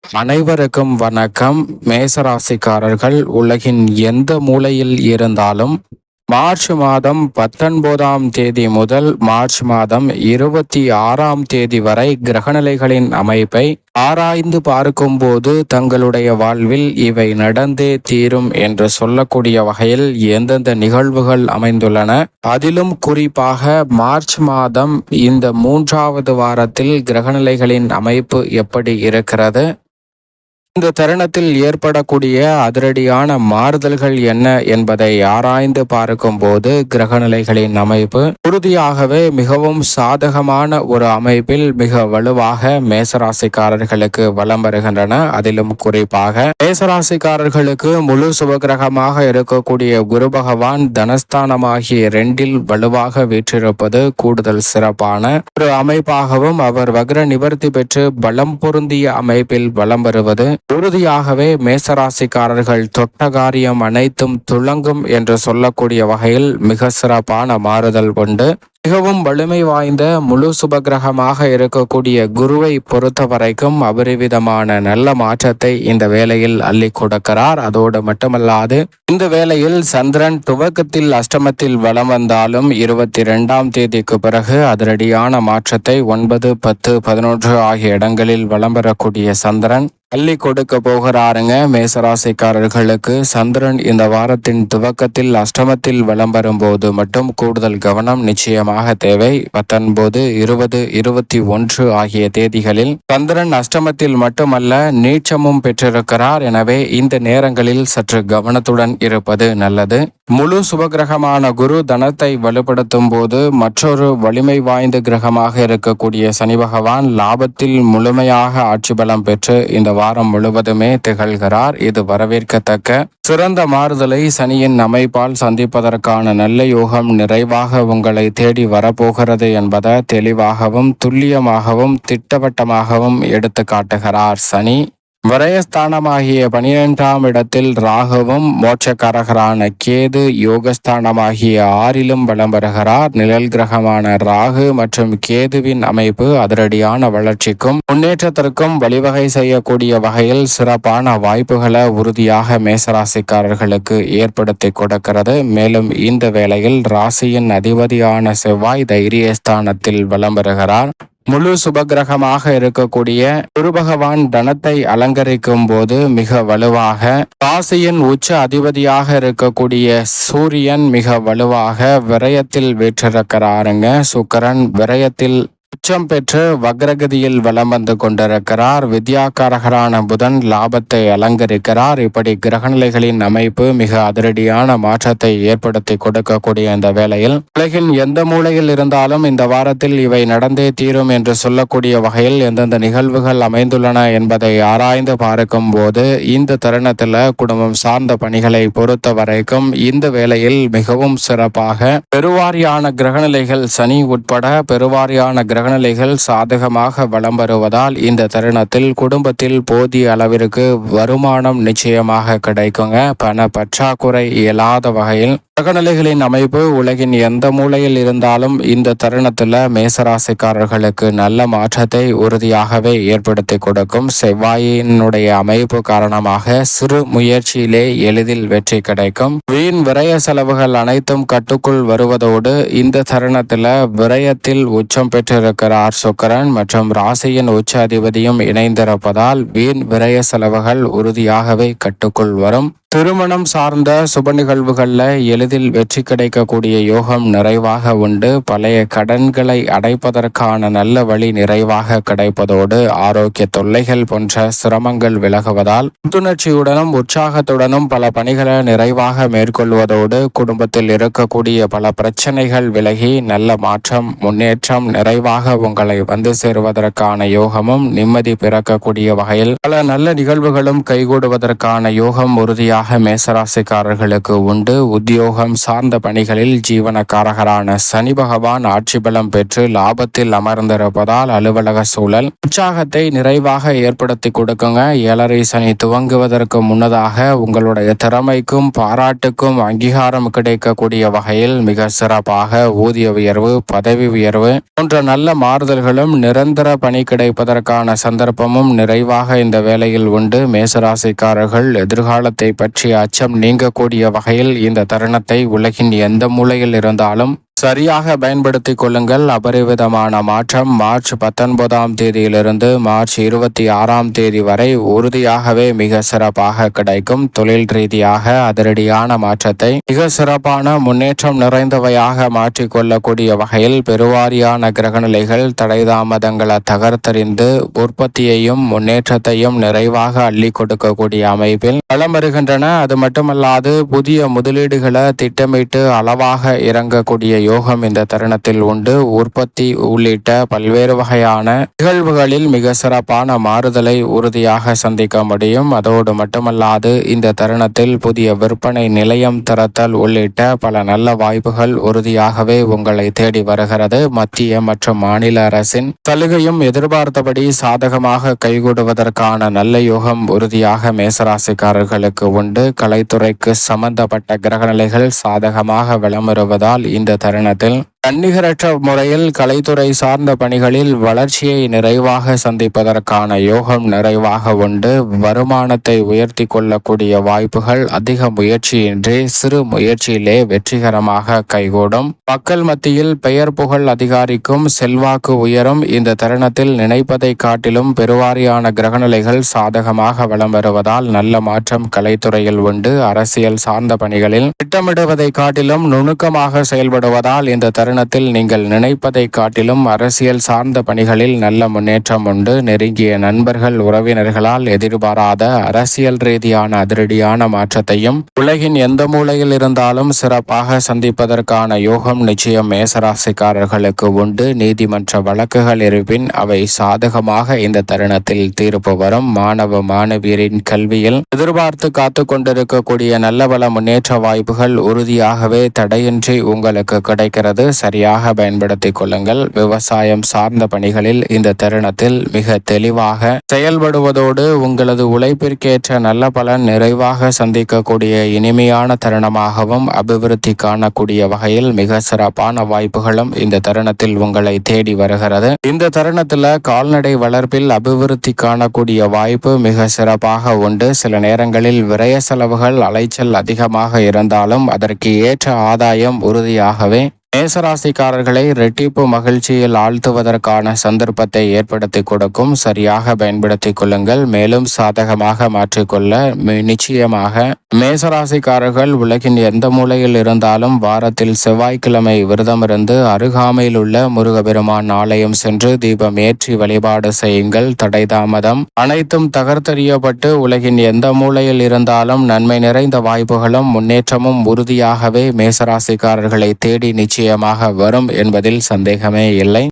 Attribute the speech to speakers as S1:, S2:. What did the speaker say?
S1: அனைவருக்கும் வணக்கம். மேசராசிக்காரர்கள் உலகின் எந்த மூலையில் இருந்தாலும் மார்ச் மாதம் 19ஆம் தேதி முதல் மார்ச் மாதம் 26ஆம் தேதி வரை கிரகநிலைகளின் அமைப்பை ஆராய்ந்து பார்க்கும்போது தங்களுடைய வாழ்வில் இவை நடந்தே தீரும் என்று சொல்லக்கூடிய வகையில் எந்தெந்த நிகழ்வுகள் அமைந்துள்ளன, அதிலும் குறிப்பாக மார்ச் மாதம் இந்த 3வது வாரத்தில் கிரகநிலைகளின் அமைப்பு எப்படி இருக்கிறது, இந்த தருணத்தில் ஏற்படக்கூடிய அதிரடியான மாறுதல்கள் என்ன என்பதை ஆராய்ந்து பார்க்கும்போது கிரகநிலைகளின் அமைப்பு உறுதியாகவே மிகவும் சாதகமான ஒரு அமைப்பில் மிக வலுவாக மேசராசிக்காரர்களுக்கு வலம் வருகின்றன. அதிலும் குறிப்பாக மேசராசிக்காரர்களுக்கு முழு சுபகிரகமாக இருக்கக்கூடிய குரு பகவான் தனஸ்தானமாகிய 2இல் வலுவாக வீற்றிருப்பது கூடுதல் சிறப்பான ஒரு அமைப்பாகவும், அவர் வக்ர நிவர்த்தி பெற்று பலம் பொருந்திய அமைப்பில் வலம் வருவது உறுதியாகவே மேசராசிக்காரர்கள் தொட்ட காரியம் அனைத்தும் துளங்கும் என்று சொல்லக்கூடிய வகையில் மிக சிறப்பான மாறுதல் கொண்டு மிகவும் வலிமை வாய்ந்த முழு சுபகிரகமாக இருக்கக்கூடிய குருவை பொறுத்த வரைக்கும் அபரிவிதமான நல்ல மாற்றத்தை இந்த வேளையில் அள்ளி கொடுக்கிறார். அதோடு மட்டுமல்லாது இந்த வேளையில் சந்திரன் துவக்கத்தில் அஷ்டமத்தில் வலம் வந்தாலும் 22ஆம் தேதிக்கு பிறகு அதிரடியான மாற்றத்தை 9, 10, 11 ஆகிய இடங்களில் வலம் பெறக்கூடிய சந்திரன் அள்ளி கொடுக்க போகிறாருங்க. மேசராசிக்காரர்களுக்கு சந்திரன் இந்த வாரத்தின் துவக்கத்தில் அஷ்டமத்தில் வலம் வரும்போது மட்டும் கூடுதல் கவனம் நிச்சயமாக தேவை. 19, 20, 21 ஆகிய தேதிகளில் சந்திரன் அஷ்டமத்தில் மட்டுமல்ல நீச்சமும் பெற்றிருக்கிறார். எனவே இந்த நேரங்களில் சற்று கவனத்துடன் இருப்பது நல்லது. முழு சுபகிரகமான குரு தனத்தை வலுப்படுத்தும் போது மற்றொரு வலிமை வாய்ந்த கிரகமாக இருக்கக்கூடிய சனி பகவான் லாபத்தில் முழுமையாக ஆட்சி பலம் பெற்று இந்த வாரம் முழுவதுமே திகழ்கிறார். இது வரவேற்கத்தக்க சிறந்த மாறுதலை சனியின் அமைப்பால் சந்திப்பதற்கான நல்ல யோகம் நிறைவாக உங்களை தேடி வரப்போகிறது என்பதை தெளிவாகவும் துல்லியமாகவும் திட்டவட்டமாகவும் எடுத்து காட்டுகிறார் சனி. விரயஸ்தானமாகிய 12ஆம் இடத்தில் ராகுவும் மோட்சக்காரகரான கேது யோகஸ்தானமாகிய 6இலும் வலம் வருகிறார். நிழல் கிரகமான ராகு மற்றும் கேதுவின் அமைப்பு அதிரடியான வளர்ச்சிக்கும் முன்னேற்றத்திற்கும் வழிவகை செய்யக்கூடிய வகையில் சிறப்பான வாய்ப்புகளை உறுதியாக மேசராசிக்காரர்களுக்கு ஏற்படுத்தி கொடுக்கிறது. மேலும் இந்த வேளையில் ராசியின் அதிபதியான செவ்வாய் தைரியஸ்தானத்தில் வலம் வருகிறார். முழு சுபகிரகமாக இருக்கக்கூடிய குரு பகவான் தனத்தை அலங்கரிக்கும் போது மிக வலுவாக, ராசியின் உச்ச அதிபதியாக இருக்கக்கூடிய சூரியன் மிக வலுவாக விரயத்தில் வீற்றிருக்கிறாருங்க. சுக்கிரன் விரயத்தில் உச்சம் பெற்று வக்ரகதியில் வலம் வந்து கொண்டிருக்கிறார். வித்யாகாரகரான புதன் லாபத்தை அலங்கரிக்கிறார். இப்படி கிரகநிலைகளின் அமைப்பு மிக அதிரடியான மாற்றத்தை ஏற்படுத்தி கொடுக்கக்கூடிய இந்த வேளையில் உலகின் எந்த மூலையில் இருந்தாலும் இந்த வாரத்தில் இவை நடந்தே தீரும் என்று சொல்லக்கூடிய வகையில் எந்தெந்த நிகழ்வுகள் அமைந்துள்ளன என்பதை ஆராய்ந்து பார்க்கும் போது இந்த தருணத்தில் குடும்பம் சார்ந்த பணிகளை பொறுத்த வரைக்கும் இந்த வேளையில் மிகவும் சிறப்பாக பெருவாரியான கிரகநிலைகள் சனி உட்பட பெருவாரியான கிரகநிலைகள் சாதகமாக வலம் வருவதால் இந்த தருணத்தில் குடும்பத்தில் போதிய அளவிற்கு வருமானம் நிச்சயமாக கிடைக்குங்க. பண பற்றாக்குறை இயலாத வகையில் கிரகநிலைகளின் அமைப்பு உலகின் எந்த மூலையில் இருந்தாலும் இந்த தருணத்தில் மேசராசிக்காரர்களுக்கு நல்ல மாற்றத்தை உறுதியாகவே ஏற்படுத்தி கொடுக்கும். செவ்வாயினுடைய அமைப்பு காரணமாக சிறு முயற்சியிலே எளிதில் வெற்றி கிடைக்கும். வீண் விரய செலவுகள் அனைத்தும் கட்டுக்குள் வருவதோடு இந்த தருணத்தில் விரயத்தில் உச்சம் பெற்றிருக்கிறார் சுக்கிரன் மற்றும் ராசியின் உச்ச அதிபதியும் இணைந்திருப்பதால் வீண் விரய செலவுகள் உறுதியாகவே கட்டுக்குள் வரும். திருமணம் சார்ந்த சுப நிகழ்வுகளில் எளிதில் வெற்றி கிடைக்கக்கூடிய யோகம் நிறைவாக உண்டு. பழைய கடன்களை அடைப்பதற்கான நல்ல வழி நிறைவாக கிடைப்பதோடு ஆரோக்கிய தொல்லைகள் போன்ற சிரமங்கள் விலகுவதால் புத்துணர்ச்சியுடனும் உற்சாகத்துடனும் பல பணிகளை நிறைவாக மேற்கொள்வதோடு குடும்பத்தில் இருக்கக்கூடிய பல பிரச்சனைகள் விலகி நல்ல மாற்றம் முன்னேற்றம் நிறைவாக உங்களை வந்து சேருவதற்கான யோகமும் நிம்மதி பிறக்கக்கூடிய வகையில் பல நல்ல நிகழ்வுகளும் கைகூடுவதற்கான யோகம் உறுதியாக உறுதியாக மேசராசிக்காரர்களுக்கு உண்டு. உத்தியோகம் சார்ந்த பணிகளில் ஜீவனக்காரகரான சனி பகவான் ஆட்சி பலம் பெற்று லாபத்தில் அமர்ந்திருப்பதால் அலுவலக சூழல் உற்சாகத்தை நிறைவாக ஏற்படுத்தி கொடுக்குங்க. 7.5 சனி துவங்குவதற்கு முன்னதாக உங்களுடைய திறமைக்கும் பாராட்டுக்கும் அங்கீகாரம் கிடைக்கக்கூடிய வகையில் மிக சிறப்பாக ஊதிய உயர்வு, பதவி உயர்வு போன்ற நல்ல மாறுதல்களும் நிரந்தர பணி கிடைப்பதற்கான சந்தர்ப்பமும் நிறைவாக இந்த வேளையில் உண்டு. மேசராசிக்காரர்கள் எதிர்காலத்தை பற்றிய அச்சம் நீங்கக்கூடிய வகையில் இந்த தருணத்தை உலகின் எந்த மூலையில் இருந்தாலும் சரியாக பயன்படுத்திக் கொள்ளுங்கள். அபரிவிதமான மாற்றம் மார்ச் 19ஆம் தேதியிலிருந்து மார்ச் 26ஆம் தேதி வரை உறுதியாகவே மிக சிறப்பாக கிடைக்கும். தொழில் ரீதியாக அதிரடியான மாற்றத்தை மிக சிறப்பான முன்னேற்றம் நிறைந்தவையாக மாற்றிக்கொள்ளக்கூடிய வகையில் பெருவாரியான கிரகநிலைகள் தடைதாமதங்களை தகர்த்தறிந்து உற்பத்தியையும் முன்னேற்றத்தையும் நிறைவாக அள்ளி கொடுக்கக்கூடிய அமைப்பில் வலம் வருகின்றன. அது மட்டுமல்லாது புதிய முதலீடுகளை திட்டமிட்டு அளவாக இறங்கக்கூடிய யோகம் இந்த தருணத்தில் உண்டு. உற்பத்தி உள்ளிட்ட பல்வேறு வகையான நிகழ்வுகளில் மிக சிறப்பான மாறுதலை உறுதியாக சந்திக்க முடியும். அதோடு மட்டுமல்லாது இந்த தருணத்தில் புதிய விற்பனை நிலையம் திறத்தல் உள்ளிட்ட பல நல்ல வாய்ப்புகள் உறுதியாகவே உங்களை தேடி வருகிறது. மத்திய மற்றும் மாநில அரசின் சலுகையும் எதிர்பார்த்தபடி சாதகமாக கைகூடுவதற்கான நல்ல யோகம் உறுதியாக மேசராசிக்காரர்களுக்கு உண்டு. கலைத்துறைக்கு சம்பந்தப்பட்ட கிரகநிலைகள் சாதகமாக விளம்பருவதால் இந்த தருணத்தில் தன்னிகரற்ற முறையில் கலைத்துறை சார்ந்த பணிகளில் வளர்ச்சியை நிறைவாக சந்திப்பதற்கான யோகம் நிறைவாக உண்டு. வருமானத்தை உயர்த்தி கொள்ளக்கூடிய வாய்ப்புகள் அதிக முயற்சியின்றி சிறு முயற்சியிலே வெற்றிகரமாக கைகூடும். மக்கள் மத்தியில் பெயர் புகழ் அதிகாரிக்கும் செல்வாக்கு உயரும். இந்த தருணத்தில் நினைப்பதை காட்டிலும் பெருவாரியான கிரகநிலைகள் சாதகமாக வலம் வருவதால் நல்ல மாற்றம் கலைத்துறையில் உண்டு. அரசியல் சார்ந்த பணிகளில் திட்டமிடுவதை காட்டிலும் நுணுக்கமாக செயல்படுவதால் இந்த தருணத்தில் நீங்கள் நினைப்பதை காட்டிலும் அரசியல் சார்ந்த பணிகளில் நல்ல முன்னேற்றம் உண்டு. நெருங்கிய நண்பர்கள் உறவினர்களால் எதிர்பாராத அரசியல் ரீதியான அதிரடியான மாற்றத்தையும் உலகின் எந்த மூலையில் இருந்தாலும் சிறப்பாக சந்திப்பதற்கான யோகம் நிச்சயம் மேசராசிக்காரர்களுக்கு உண்டு. நீதிமன்ற வழக்குகள் இருப்பின் அவை சாதகமாக இந்த தருணத்தில் தீர்ப்பு வரும். மாணவ மாணவியரின் கல்வியில் எதிர்பார்த்து காத்து கொண்டிருக்கக்கூடிய நல்ல பல முன்னேற்ற வாய்ப்புகள் உறுதியாகவே தடையின்றி உங்களுக்கு கிடைக்கிறது. சரியாக பயன்படுத்திக் கொள்ளுங்கள். விவசாயம் சார்ந்த பணிகளில் இந்த தருணத்தில் மிக தெளிவாக செயல்படுவதோடு உங்களது உழைப்பிற்கேற்ற நல்ல பலன் நிறைவாக சந்திக்கக்கூடிய இனிமையான தருணமாகவும் அபிவிருத்தி காணக்கூடிய வகையில் மிக சிறப்பான வாய்ப்புகளும் இந்த தருணத்தில் உங்களை தேடி வருகிறது. இந்த தருணத்தில் கால்நடை வளர்ப்பில் அபிவிருத்தி காணக்கூடிய வாய்ப்பு மிக சிறப்பாக உண்டு. சில நேரங்களில் விரய செலவுகள் அலைச்சல் அதிகமாக இருந்தாலும் அதற்கு ஏற்ற ஆதாயம் உறுதியாகவே மேசராசிக்காரர்களை இரட்டிப்பு மகிழ்ச்சியில் ஆழ்த்துவதற்கான சந்தர்ப்பத்தை ஏற்படுத்தி கொடுக்கும். சரியாக பயன்படுத்திக் கொள்ளுங்கள். மேலும் சாதகமாக மாற்றிக்கொள்ள நிச்சயமாக மேசராசிக்காரர்கள் உலகின் எந்த மூலையில் இருந்தாலும் வாரத்தில் செவ்வாய்க்கிழமை விரதமிருந்து அருகாமையில் உள்ள முருகபெருமான் ஆலயம் சென்று தீபம் ஏற்றி வழிபாடு செய்யுங்கள். தடை தாமதம் அனைத்தும் தகர்த்தெறியப்பட்டு உலகின் எந்த மூலையில் இருந்தாலும் நன்மை நிறைந்த வாய்ப்புகளும் முன்னேற்றமும் உறுதியாகவே மேசராசிக்காரர்களை தேடி நிச்சயமாக வரும் என்பதில் சந்தேகமே இல்லை.